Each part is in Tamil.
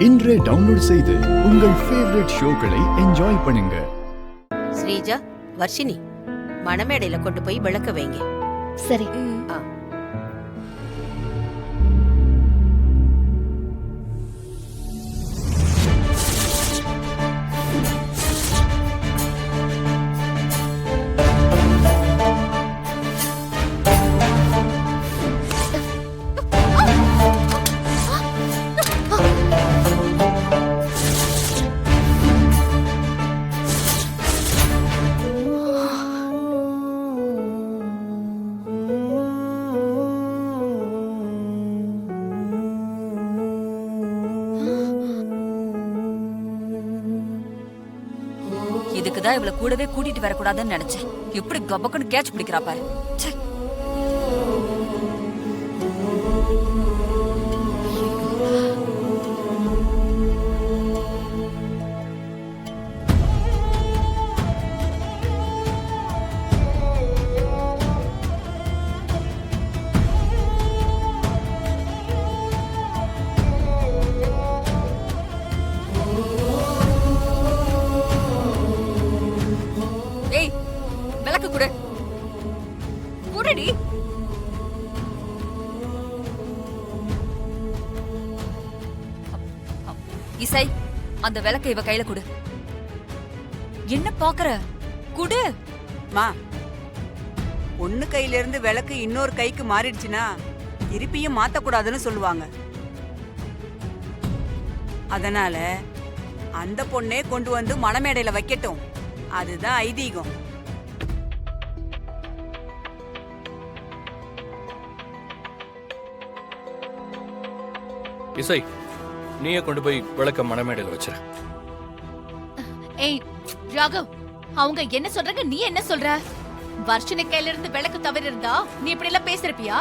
இன்றே டவுன்லோட் செய்து உங்கள் ஃபேவரட் ஷோக்களை என்ஜாய் பண்ணுங்க. ஸ்ரீஜா, வர்ஷினி, மணமேடையில கொண்டு போய் விளக்க வைங்க. சரி. இதுக்குதான் இவளை கூடவே கூட்டிட்டு வரக்கூடாதுன்னு நினைச்சேன். எப்படி கபக்குன்னு கேட்ச் பிடிக்கிறா பாரு. ஏய், விளக்கு குடு. குடுடி. இசை, அந்த விளக்க இவ கையில குடு. என்ன பாக்குற? குடு. மா, ஒண்ணு கையில இருந்து விளக்கு இன்னொரு கைக்கு மாறிடுச்சுன்னா திருப்பியும் மாத்தக்கூடாதுன்னு சொல்லுவாங்க. அதனால அந்த பொண்ணே கொண்டு வந்து மணமேடையில வைக்கட்டும். அதுதான் ஐதீகம். இசை, நீயே கொண்டு போய் விளக்க மணமேடையில வச்சிரு. ஏய் ராகவ், அவங்க என்ன சொல்றாங்க, நீ என்ன சொல்ற? வர்ஷினி கையில இருந்து விளக்கு தவறி இருந்தா நீ இப்படி எல்லாம் பேசிருப்பியா?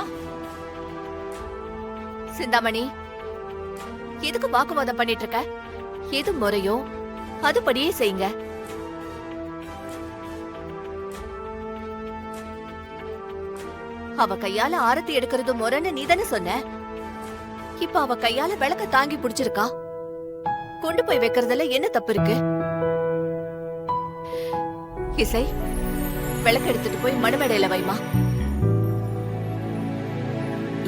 சிந்தாமணி, எதுக்கு வாக்குவாதம் பண்ணிட்டு இருக்க? எது முறையோ அதுபடியே செய்யுங்க. அவ கையால ஆரத்தி எடுக்கிறது முறைன்னு நீ தானே சொன்ன. இப்ப அவ கையால விளக்க தாங்கி பிடிச்சிருக்கா. கொண்டு போய் வைக்கிறதுல என்ன தப்பு இருக்கு? இசை, விளக்கு எடுத்துட்டு போய் மணமேடையில வைமா.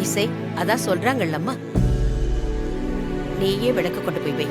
இசை, அதான் சொல்றாங்கல்லம்மா, நீயே விளக்க கொண்டு போய் வை.